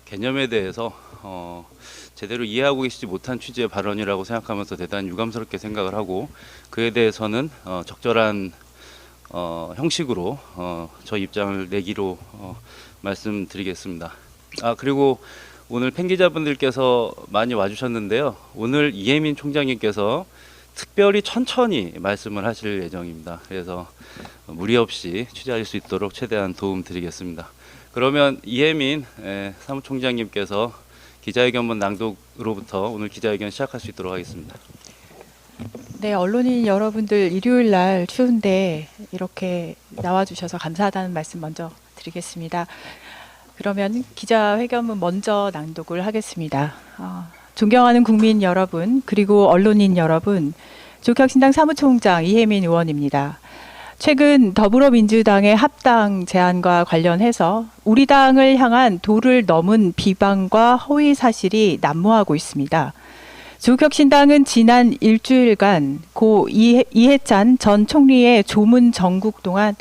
개념에 대해서 제대로 이해하고 계시지 못한 취지의 발언이라고 생각하면서 대단히 유감스럽게 생각을 하고, 그에 대해서는 적절한 형식으로 저희 입장을 내기로 말씀드리겠습니다. 그리고 오늘 팬 기자분들께서 많이 와주셨는데요. 오늘 이혜민 총장님께서 특별히 천천히 말씀을 하실 예정입니다. 그래서 무리 없이 취재하실 수 있도록 최대한 도움 드리겠습니다. 그러면 이혜민 사무총장님께서 기자회견문 낭독으로부터 오늘 기자회견 시작할 수 있도록 하겠습니다. 네, 언론인 여러분들 일요일 날 추운데 이렇게 나와주셔서 감사하다는 말씀 먼저 드리겠습니다. 그러면 기자회견문 먼저 낭독을 하겠습니다. 존경하는 국민 여러분, 그리고 언론인 여러분, 조국혁신당 사무총장 이혜민 의원입니다. 최근 더불어민주당의 합당 제안과 관련해서 우리 당을 향한 도를 넘은 비방과 허위 사실이 난무하고 있습니다. 조국혁신당은 지난 일주일간 고 이해찬 전 총리의 조문 정국 동안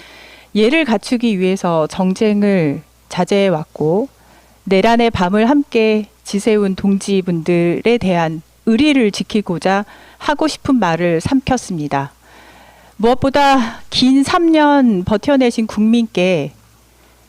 예를 갖추기 위해서 정쟁을 자제해왔고, 내란의 밤을 함께 지새운 동지분들에 대한 의리를 지키고자 하고 싶은 말을 삼켰습니다. 무엇보다 긴 3년 버텨내신 국민께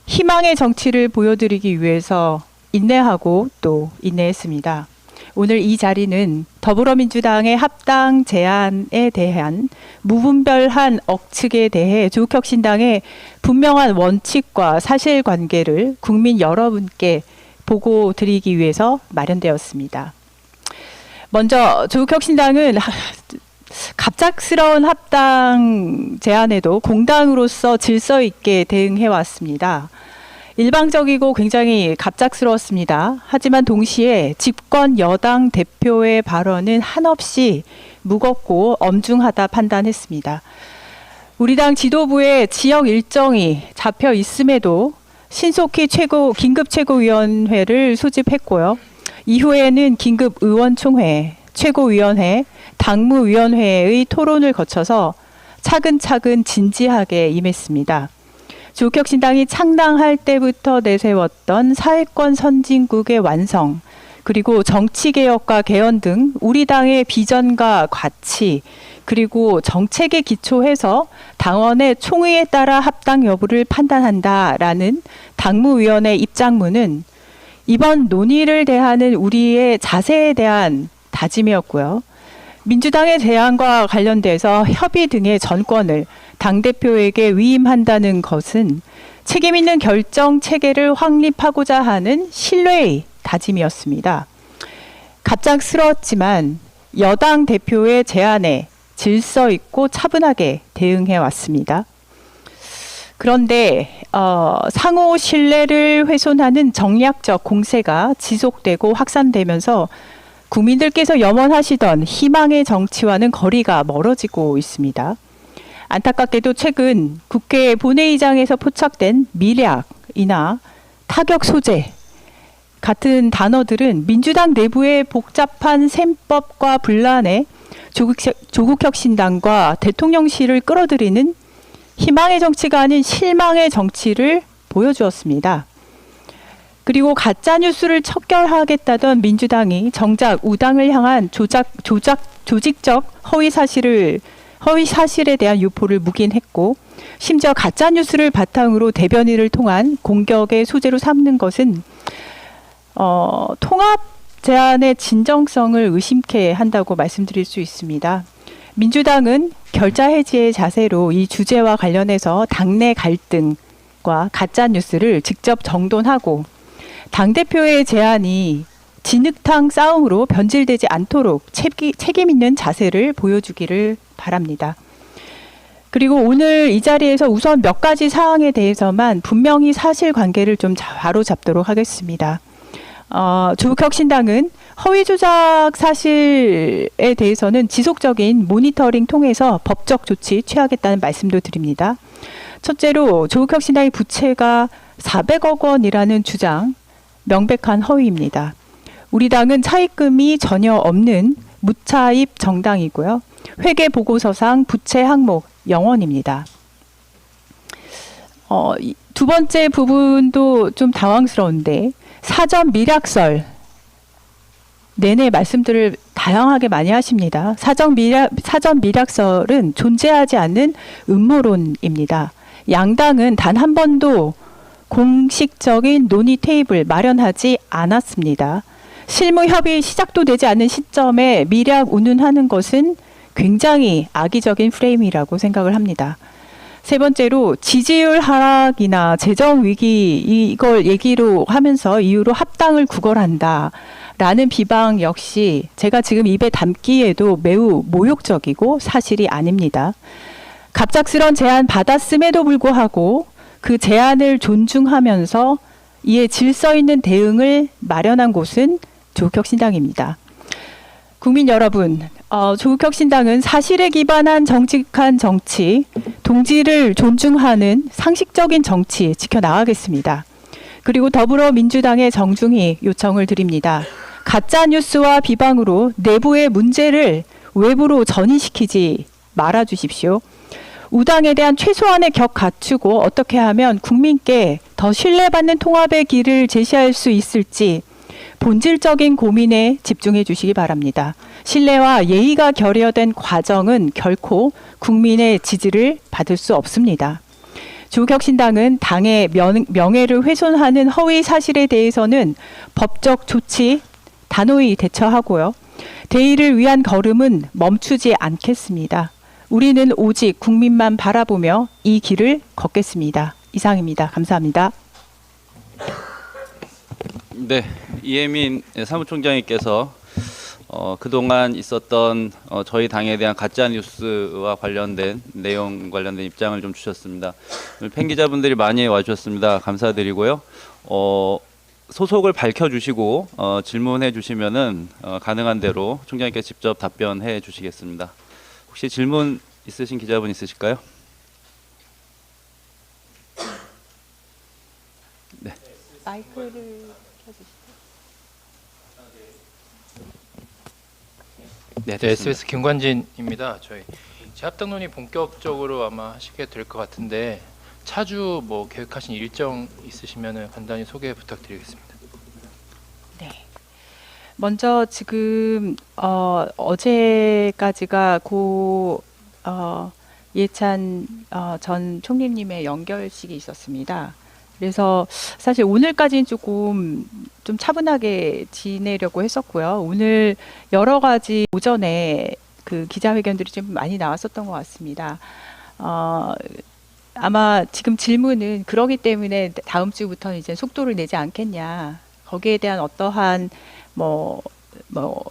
희망의 정치를 보여드리기 위해서 인내하고 또 인내했습니다. 오늘 이 자리는 더불어민주당의 합당 제안에 대한 무분별한 억측에 대해 조국혁신당의 분명한 원칙과 사실관계를 국민 여러분께 보고 드리기 위해서 마련되었습니다. 먼저 조국혁신당은 갑작스러운 합당 제안에도 공당으로서 질서 있게 대응해 왔습니다. 일방적이고 굉장히 갑작스러웠습니다. 하지만 동시에 집권 여당 대표의 발언은 한없이 무겁고 엄중하다 판단했습니다. 우리 당 지도부의 지역 일정이 잡혀 있음에도 신속히 긴급 최고위원회를 소집했고요. 이후에는 긴급 의원총회, 최고위원회, 당무위원회의 토론을 거쳐서 차근차근 진지하게 임했습니다. 조국혁신당이 창당할 때부터 내세웠던 사회권 선진국의 완성, 그리고 정치개혁과 개헌 등 우리 당의 비전과 가치, 그리고 정책에 기초해서 당원의 총의에 따라 합당 여부를 판단한다라는 당무위원회 입장문은 이번 논의를 대하는 우리의 자세에 대한 다짐이었고요. 민주당의 제안과 관련돼서 협의 등의 전권을 당대표에게 위임한다는 것은 책임 있는 결정 체계를 확립하고자 하는 신뢰의 다짐이었습니다. 갑작스러웠지만 여당 대표의 제안에 질서 있고 차분하게 대응해 왔습니다. 그런데 상호 신뢰를 훼손하는 정략적 공세가 지속되고 확산되면서 국민들께서 염원하시던 희망의 정치와는 거리가 멀어지고 있습니다. 안타깝게도 최근 국회 본회의장에서 포착된 미략이나 타격 소재 같은 단어들은 민주당 내부의 복잡한 셈법과 분란에 조국혁신당과 대통령실을 끌어들이는 희망의 정치가 아닌 실망의 정치를 보여주었습니다. 그리고 가짜뉴스를 척결하겠다던 민주당이 정작 우당을 향한 조직적 허위 사실에 대한 유포를 묵인했고, 심지어 가짜뉴스를 바탕으로 대변인을 통한 공격의 소재로 삼는 것은 통합 제안의 진정성을 의심케 한다고 말씀드릴 수 있습니다. 민주당은 결자 해지의 자세로 이 주제와 관련해서 당내 갈등과 가짜뉴스를 직접 정돈하고, 당대표의 제안이 진흙탕 싸움으로 변질되지 않도록 책임 있는 자세를 보여주기를 바랍니다. 그리고 오늘 이 자리에서 우선 몇 가지 사항에 대해서만 분명히 사실관계를 좀 바로잡도록 하겠습니다. 조국혁신당은 허위 조작 사실에 대해서는 지속적인 모니터링 통해서 법적 조치 취하겠다는 말씀도 드립니다. 첫째로 조국혁신당의 부채가 400억 원이라는 주장, 명백한 허위입니다. 우리 당은 차입금이 전혀 없는 무차입 정당이고요. 회계보고서상 부채 항목 0원입니다. 두 번째 부분도 좀 당황스러운데, 사전 미락설 내내 말씀들을 다양하게 많이 하십니다. 사전 미락설은 존재하지 않는 음모론입니다. 양당은 단 한 번도 공식적인 논의 테이블 마련하지 않았습니다. 실무 협의 시작도 되지 않은 시점에 미락 운운하는 것은 굉장히 악의적인 프레임이라고 생각을 합니다. 세 번째로 지지율 하락이나 재정 위기 이걸 얘기로 하면서 이유로 합당을 구걸한다. 라는 비방 역시 제가 지금 입에 담기에도 매우 모욕적이고 사실이 아닙니다. 갑작스런 제안 받았음에도 불구하고 그 제안을 존중하면서 이에 질서 있는 대응을 마련한 곳은 조국혁신당입니다. 국민 여러분, 조국혁신당은 사실에 기반한 정직한 정치, 동지를 존중하는 상식적인 정치 지켜나가겠습니다. 그리고 더불어민주당에 정중히 요청을 드립니다. 가짜 뉴스와 비방으로 내부의 문제를 외부로 전이시키지 말아 주십시오. 우당에 대한 최소한의 격 갖추고 어떻게 하면 국민께 더 신뢰받는 통합의 길을 제시할 수 있을지 본질적인 고민에 집중해 주시기 바랍니다. 신뢰와 예의가 결여된 과정은 결코 국민의 지지를 받을 수 없습니다. 조국혁신당은 당의 명예를 훼손하는 허위 사실에 대해서는 법적 조치 단호히 대처하고요. 대의를 위한 걸음은 멈추지 않겠습니다. 우리는 오직 국민만 바라보며 이 길을 걷겠습니다. 이상입니다. 감사합니다. 네, 이혜민 사무총장님께서 그동안 있었던 저희 당에 대한 가짜 뉴스와 관련된 내용 관련된 입장을 좀 주셨습니다. 팬 기자분들이 많이 와주셨습니다. 감사드리고요. 소속을 밝혀주시고 질문해 주시면은 가능한 대로 총장님께 직접 답변해 주시겠습니다. 혹시 질문 있으신 기자분 있으실까요? 네. 마이크를 켜주시죠. 네, 네, SBS 김관진입니다. 저희 재합당론이 본격적으로 아마 하시게 될 것 같은데 차주 뭐 계획하신 일정 있으시면은 간단히 소개 부탁드리겠습니다. 네. 먼저 지금 어제까지가 고 이해찬 전 총리님의 연결식이 있었습니다. 그래서 사실 오늘까지는 조금 좀 차분하게 지내려고 했었고요. 오늘 여러 가지 오전에 그 기자회견들이 좀 많이 나왔었던 것 같습니다. 아마 지금 질문은 그러기 때문에 다음 주부터는 이제 속도를 내지 않겠냐. 거기에 대한 어떠한 뭐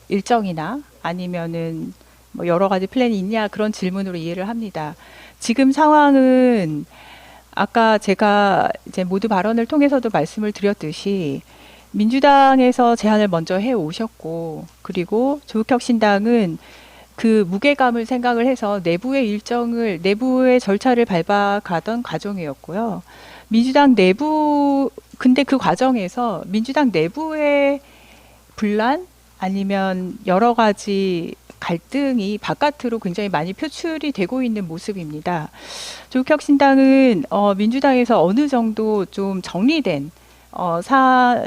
일정이나 아니면은 뭐 여러 가지 플랜이 있냐 그런 질문으로 이해를 합니다. 지금 상황은 아까 제가 이제 모두 발언을 통해서도 말씀을 드렸듯이 민주당에서 제안을 먼저 해 오셨고 그리고 조국혁신당은 그 무게감을 생각을 해서 내부의 일정을 내부의 절차를 밟아가던 과정이었고요. 민주당 내부 근데 그 과정에서 민주당 내부의 분란 아니면 여러 가지 갈등이 바깥으로 굉장히 많이 표출이 되고 있는 모습입니다. 조국혁신당은 민주당에서 어느 정도 좀 정리된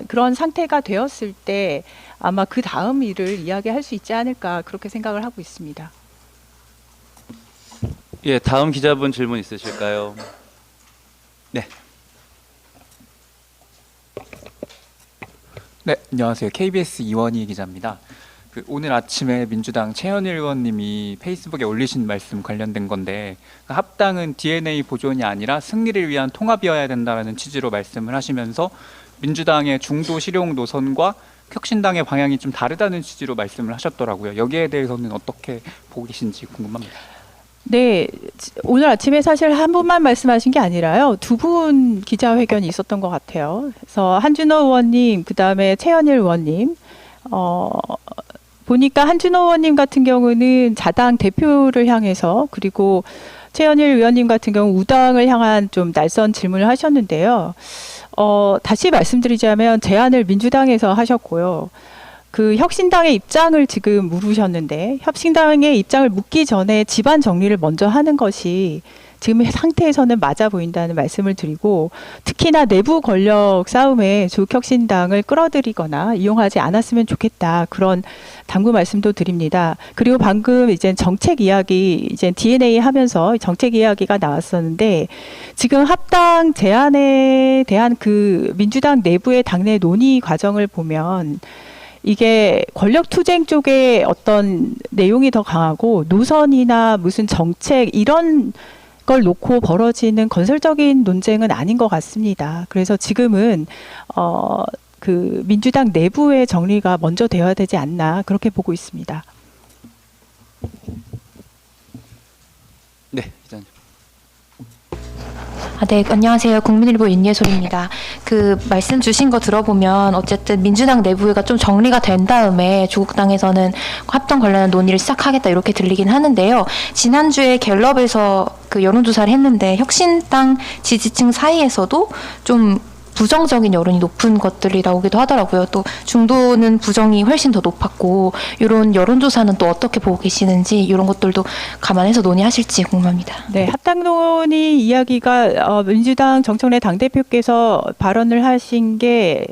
그런 상태가 되었을 때 아마 그 다음 일을 이야기할 수 있지 않을까 그렇게 생각을 하고 있습니다. 예, 다음 기자분 질문 있으실까요? 네. 네, 안녕하세요. KBS 이원희 기자입니다. 오늘 아침에 민주당 최현일 의원님이 페이스북에 올리신 말씀 관련된 건데 합당은 DNA 보존이 아니라 승리를 위한 통합이어야 된다는 취지로 말씀을 하시면서 민주당의 중도 실용 노선과 혁신당의 방향이 좀 다르다는 취지로 말씀을 하셨더라고요. 여기에 대해서는 어떻게 보고 계신지 궁금합니다. 네, 오늘 아침에 사실 한 분만 말씀하신 게 아니라요. 두 분 기자회견이 있었던 것 같아요. 그래서 한준호 의원님, 그 다음에 최현일 의원님, 보니까 한준호 의원님 같은 경우는 자당 대표를 향해서 그리고 최현일 의원님 같은 경우 우당을 향한 좀 날선 질문을 하셨는데요. 다시 말씀드리자면 제안을 민주당에서 하셨고요. 그 혁신당의 입장을 지금 물으셨는데 혁신당의 입장을 묻기 전에 집안 정리를 먼저 하는 것이 지금 상태에서는 맞아 보인다는 말씀을 드리고, 특히나 내부 권력 싸움에 조국혁신당을 끌어들이거나 이용하지 않았으면 좋겠다, 그런 당부 말씀도 드립니다. 그리고 방금 이제 정책 이야기, 이제 DNA 하면서 정책 이야기가 나왔었는데, 지금 합당 제안에 대한 그 민주당 내부의 당내 논의 과정을 보면 이게 권력 투쟁 쪽에 어떤 내용이 더 강하고, 노선이나 무슨 정책 이런 걸 놓고 벌어지는 건설적인 논쟁은 아닌 것 같습니다. 그래서 지금은 그 민주당 내부의 정리가 먼저 되어야 되지 않나, 그렇게 보고 있습니다. 네, 기자님. 네, 안녕하세요. 국민일보 윤예솔입니다. 그 말씀 주신 거 들어보면 어쨌든 민주당 내부가 좀 정리가 된 다음에 조국 당에서는 합당 관련한 논의를 시작하겠다 이렇게 들리긴 하는데요. 지난주에 갤럽에서 그 여론조사를 했는데 혁신당 지지층 사이에서도 좀 부정적인 여론이 높은 것들이 나오기도 하더라고요. 또 중도는 부정이 훨씬 더 높았고, 이런 여론조사는 또 어떻게 보고 계시는지 이런 것들도 감안해서 논의하실지 궁금합니다. 네, 합당 논의 이야기가 민주당 정청래 당대표께서 발언을 하신 게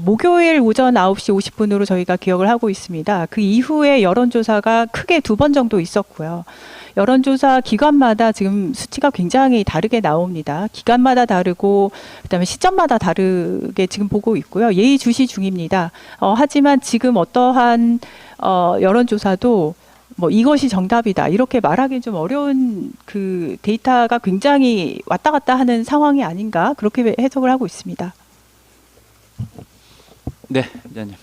목요일 오전 9시 50분으로 저희가 기억을 하고 있습니다. 그 이후에 여론조사가 크게 2번 정도 있었고요. 여론조사 기관마다 지금 수치가 굉장히 다르게 나옵니다. 기관마다 다르고, 그다음에 시점마다 다르게 지금 보고 있고요. 예의주시 중입니다. 하지만 지금 어떠한 여론조사도 뭐 이것이 정답이다 이렇게 말하기 좀 어려운 그 데이터가 굉장히 왔다 갔다 하는 상황이 아닌가, 그렇게 해석을 하고 있습니다. 네, 기자님.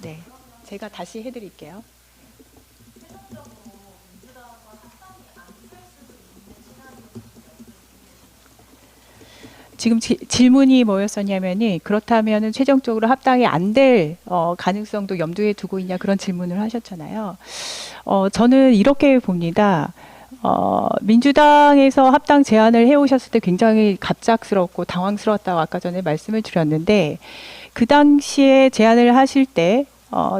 네, 제가 다시 해드릴게요. 지금 질문이 뭐였었냐면이, 그렇다면은 최종적으로 합당이 안 될 가능성도 염두에 두고 있냐, 그런 질문을 하셨잖아요. 저는 이렇게 봅니다. 민주당에서 합당 제안을 해오셨을 때 굉장히 갑작스럽고 당황스러웠다고 아까 전에 말씀을 드렸는데, 그 당시에 제안을 하실 때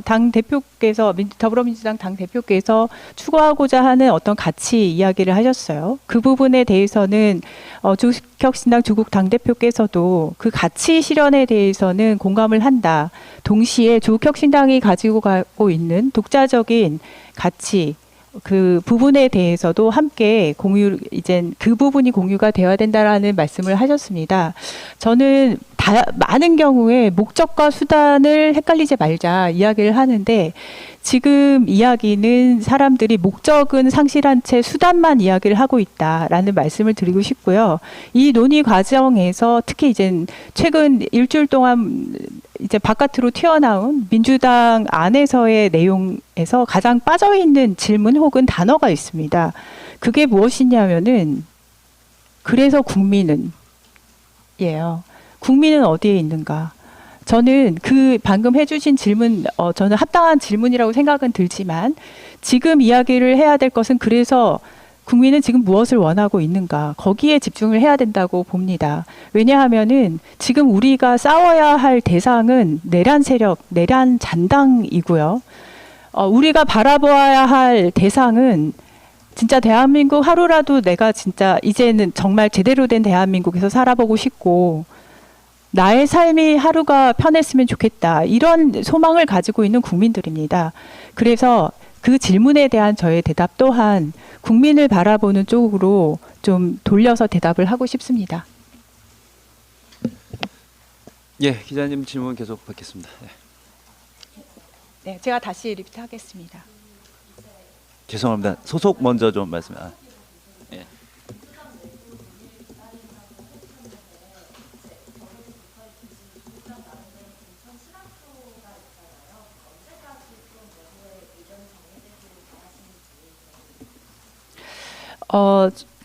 당 대표께서, 더불어민주당 당 대표께서 추구하고자 하는 어떤 가치 이야기를 하셨어요. 그 부분에 대해서는 조국혁신당 조국 당 대표께서도 그 가치 실현에 대해서는 공감을 한다. 동시에 조국혁신당이 가지고 가고 있는 독자적인 가치, 그 부분에 대해서도 함께 이제 그 부분이 공유가 되어야 된다라는 말씀을 하셨습니다. 저는 많은 경우에 목적과 수단을 헷갈리지 말자 이야기를 하는데, 지금 이야기는 사람들이 목적은 상실한 채 수단만 이야기를 하고 있다라는 말씀을 드리고 싶고요. 이 논의 과정에서 특히 이제 최근 일주일 동안 이제 바깥으로 튀어나온 민주당 안에서의 내용에서 가장 빠져있는 질문 혹은 단어가 있습니다. 그게 무엇이냐면은, 그래서 국민은 예요. 국민은 어디에 있는가? 저는 그 방금 해주신 질문, 저는 합당한 질문이라고 생각은 들지만, 지금 이야기를 해야 될 것은 그래서 국민은 지금 무엇을 원하고 있는가, 거기에 집중을 해야 된다고 봅니다. 왜냐하면은 지금 우리가 싸워야 할 대상은 내란 세력, 내란 잔당이고요. 우리가 바라보아야 할 대상은 진짜 대한민국 하루라도 내가 진짜 이제는 정말 제대로 된 대한민국에서 살아보고 싶고, 나의 삶이 하루가 편했으면 좋겠다, 이런 소망을 가지고 있는 국민들입니다. 그래서 그 질문에 대한 저의 대답 또한 국민을 바라보는 쪽으로 좀 돌려서 대답을 하고 싶습니다. 예, 기자님 질문 계속 받겠습니다. 네, 제가 다시 리피트하겠습니다. 죄송합니다. 소속 먼저 좀 말씀. 예.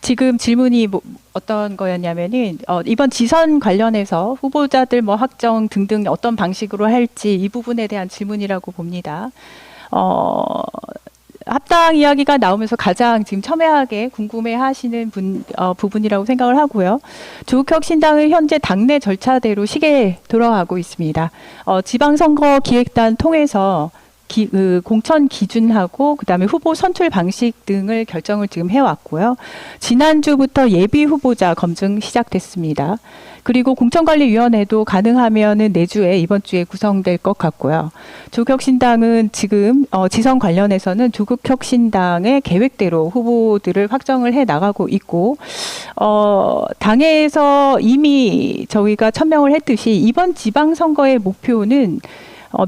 지금 질문이 어떤 거였냐면은, 이번 지선 관련해서 후보자들 뭐 확정 등등 어떤 방식으로 할지, 이 부분에 대한 질문이라고 봅니다. 합당 이야기가 나오면서 가장 지금 첨예하게 궁금해하시는 부분이라고 생각을 하고요. 조국혁신당은 현재 당내 절차대로 시계에 돌아가고 있습니다. 지방선거 기획단 통해서 공천 기준하고 그다음에 후보 선출 방식 등을 결정을 지금 해왔고요. 지난주부터 예비 후보자 검증 시작됐습니다. 그리고 공천관리위원회도 가능하면은 내주에 이번 주에 구성될 것 같고요. 조국혁신당은 지금 지선 관련해서는 조국혁신당의 계획대로 후보들을 확정을 해 나가고 있고 당에서 이미 저희가 천명을 했듯이 이번 지방선거의 목표는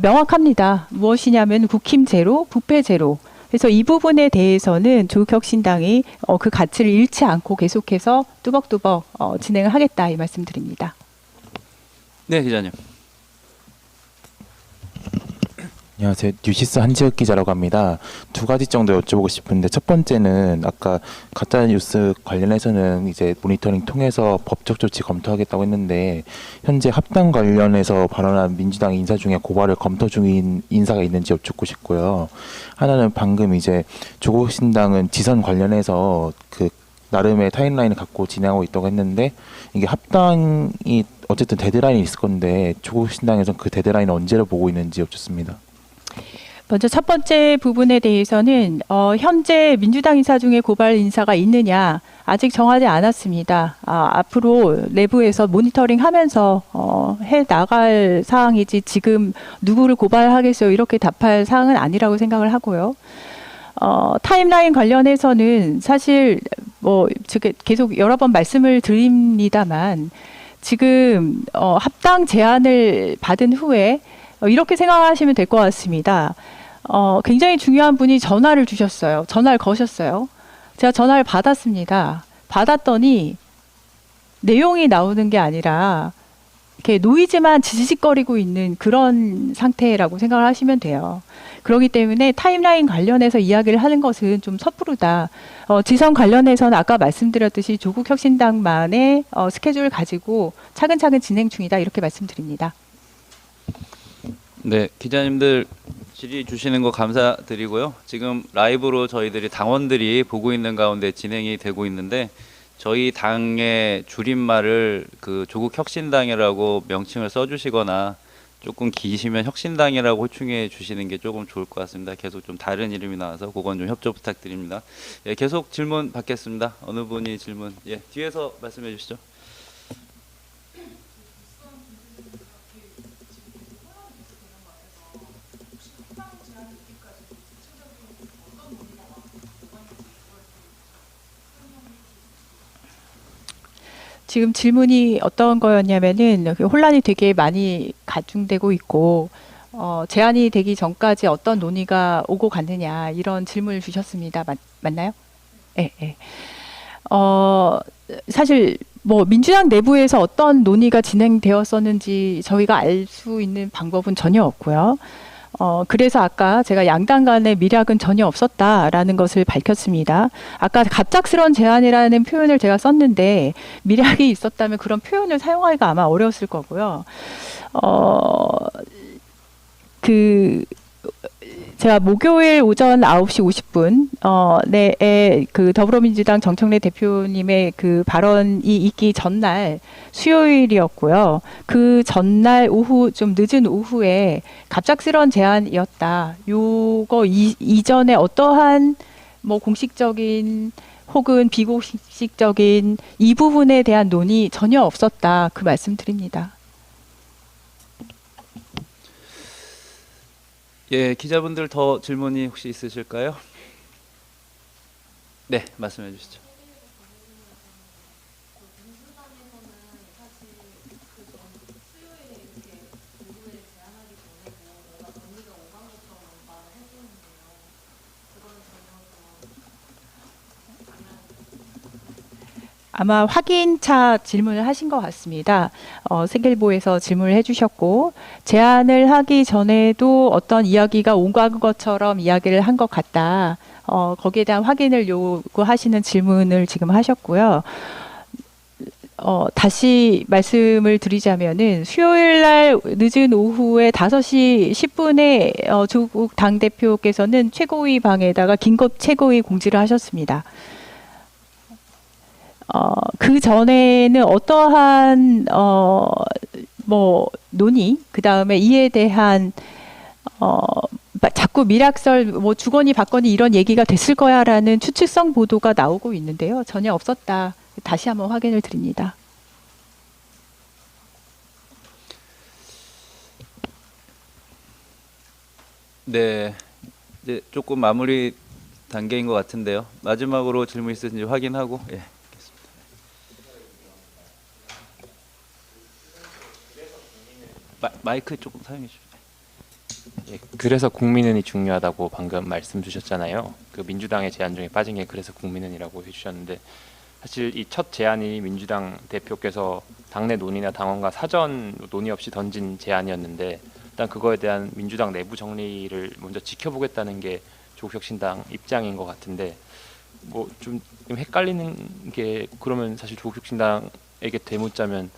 명확합니다. 무엇이냐면 국힘 제로, 부패 제로. 그래서 이 부분에 대해서는 조국혁신당이 그 가치를 잃지 않고 계속해서 뚜벅뚜벅 진행을 하겠다 이 말씀드립니다. 네, 기자님. 안녕하세요. 뉴시스 한지혁 기자라고 합니다. 두 가지 정도 여쭤보고 싶은데 첫 번째는 아까 가짜 뉴스 관련해서는 이제 모니터링 통해서 법적 조치 검토하겠다고 했는데 현재 합당 관련해서 발언한 민주당 인사 중에 고발을 검토 중인 인사가 있는지 여쭙고 싶고요. 하나는 방금 이제 조국신당은 지선 관련해서 그 나름의 타임라인을 갖고 진행하고 있다고 했는데 이게 합당이 어쨌든 데드라인이 있을 건데 조국신당에서는 그 데드라인을 언제를 보고 있는지 여쭙습니다. 먼저 첫 번째 부분에 대해서는 현재 민주당 인사 중에 고발 인사가 있느냐 아직 정하지 않았습니다. 앞으로 내부에서 모니터링하면서 해 나갈 사항이지 지금 누구를 고발하겠어요 이렇게 답할 사항은 아니라고 생각을 하고요. 타임라인 관련해서는 사실 제가 계속 여러 번 말씀을 드립니다만 지금 합당 제안을 받은 후에 이렇게 생각하시면 될 것 같습니다. 굉장히 중요한 분이 전화를 주셨어요. 전화를 거셨어요. 제가 전화를 받았습니다. 받았더니 내용이 나오는 게 아니라 이렇게 노이즈만 지지직거리고 있는 그런 상태라고 생각을 하시면 돼요. 그렇기 때문에 타임라인 관련해서 이야기를 하는 것은 좀 섣부르다. 지선 관련해서는 아까 말씀드렸듯이 조국혁신당만의 스케줄을 가지고 차근차근 진행 중이다. 이렇게 말씀드립니다. 네, 기자님들 질의 주시는 거 감사드리고요. 지금 라이브로 저희들이 당원들이 보고 있는 가운데 진행이 되고 있는데 저희 당의 줄임말을 그 조국혁신당이라고 명칭을 써주시거나 조금 기시면 혁신당이라고 호칭해 주시는 게 조금 좋을 것 같습니다. 계속 좀 다른 이름이 나와서 그건 좀 협조 부탁드립니다. 예, 계속 질문 받겠습니다. 어느 분이 질문? 예, 뒤에서 말씀해 주시죠. 지금 질문이 어떤 거였냐면은 혼란이 되게 많이 가중되고 있고 제안이 되기 전까지 어떤 논의가 오고 갔느냐 이런 질문을 주셨습니다. 맞나요? 네, 네. 사실 민주당 내부에서 어떤 논의가 진행되었었는지 저희가 알 수 있는 방법은 전혀 없고요. 그래서 아까 제가 양당 간의 밀약은 전혀 없었다라는 것을 밝혔습니다. 아까 갑작스러운 제안이라는 표현을 제가 썼는데 밀약이 있었다면 그런 표현을 사용하기가 아마 어려웠을 거고요. 제가 목요일 오전 9시 50분 내에 그 더불어민주당 정청래 대표님의 그 발언이 있기 전날 수요일이었고요. 그 전날 오후 좀 늦은 오후에 갑작스러운 제안이었다. 요거 이전에 어떠한 공식적인 혹은 비공식적인 이 부분에 대한 논의 전혀 없었다. 그 말씀드립니다. 예, 기자분들 더 질문이 혹시 있으실까요? 네, 말씀해 주시죠. 아마 확인차 질문을 하신 것 같습니다. 세계일보에서 질문을 해주셨고 제안을 하기 전에도 어떤 이야기가 오간 것처럼 이야기를 한 것 같다. 거기에 대한 확인을 요구하시는 질문을 지금 하셨고요. 다시 말씀을 드리자면은 수요일 날 늦은 오후에 5시 10분에 조국 당대표께서는 최고위 방에다가 긴급 최고위 공지를 하셨습니다. 그 전에는 어떠한 논의, 그 다음에 이에 대한 자꾸 밀약설, 뭐 주거니 받거니 이런 얘기가 됐을 거야라는 추측성 보도가 나오고 있는데요. 전혀 없었다. 다시 한번 확인을 드립니다. 네, 이제 조금 마무리 단계인 것 같은데요. 마지막으로 질문 있으신지 확인하고, 예. 마이크 조금 사용해 주시죠. 예, 그래서 국민은이 중요하다고 방금 말씀 주셨잖아요. 그 민주당의 제안 중에 빠진 게 그래서 국민은이라고 해주셨는데 사실 이 첫 제안이 민주당 대표께서 당내 논의나 당원과 사전 논의 없이 던진 제안이었는데 일단 그거에 대한 민주당 내부 정리를 먼저 지켜보겠다는 게 조국혁신당 입장인 것 같은데 뭐 좀 헷갈리는 게 그러면 사실 조국혁신당에게 되묻자면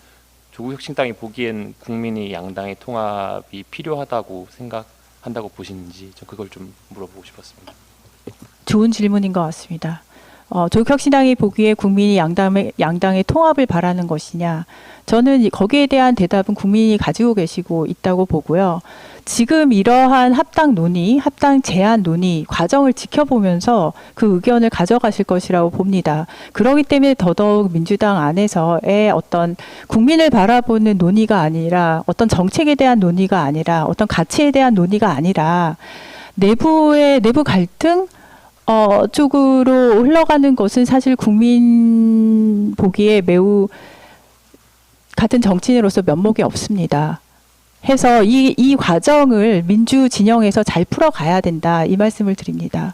조국혁신당이 보기엔 국민이 양당의 통합이 필요하다고 생각한다고 보시는지 저 그걸 좀 물어보고 싶었습니다. 좋은 질문인 것 같습니다. 조국혁신당이 보기에 국민이 양당의 통합을 바라는 것이냐. 저는 거기에 대한 대답은 국민이 가지고 계시고 있다고 보고요. 지금 이러한 합당 논의, 합당 제안 논의 과정을 지켜보면서 그 의견을 가져가실 것이라고 봅니다. 그렇기 때문에 더더욱 민주당 안에서의 어떤 국민을 바라보는 논의가 아니라 어떤 정책에 대한 논의가 아니라 어떤 가치에 대한 논의가 아니라 내부 갈등 쪽으로 흘러가는 것은 사실 국민 보기에 매우 같은 정치인으로서 면목이 없습니다. 해서 이 과정을 민주 진영에서 잘 풀어가야 된다. 이 말씀을 드립니다.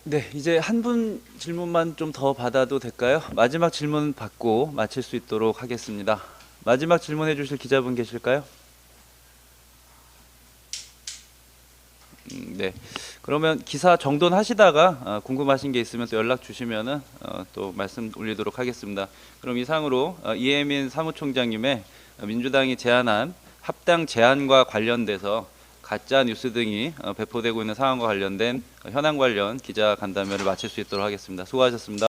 네, 이제 한 분 질문만 좀 더 받아도 될까요? 마지막 질문 받고 마칠 수 있도록 하겠습니다. 마지막 질문해 주실 기자분 계실까요? 네. 그러면 기사 정돈하시다가 궁금하신 게 있으면 또 연락 주시면은 또 말씀 올리도록 하겠습니다. 그럼 이상으로 이혜민 사무총장님의 민주당이 제안한 합당 제안과 관련돼서 가짜 뉴스 등이 배포되고 있는 상황과 관련된 현안 관련 기자 간담회를 마칠 수 있도록 하겠습니다. 수고하셨습니다.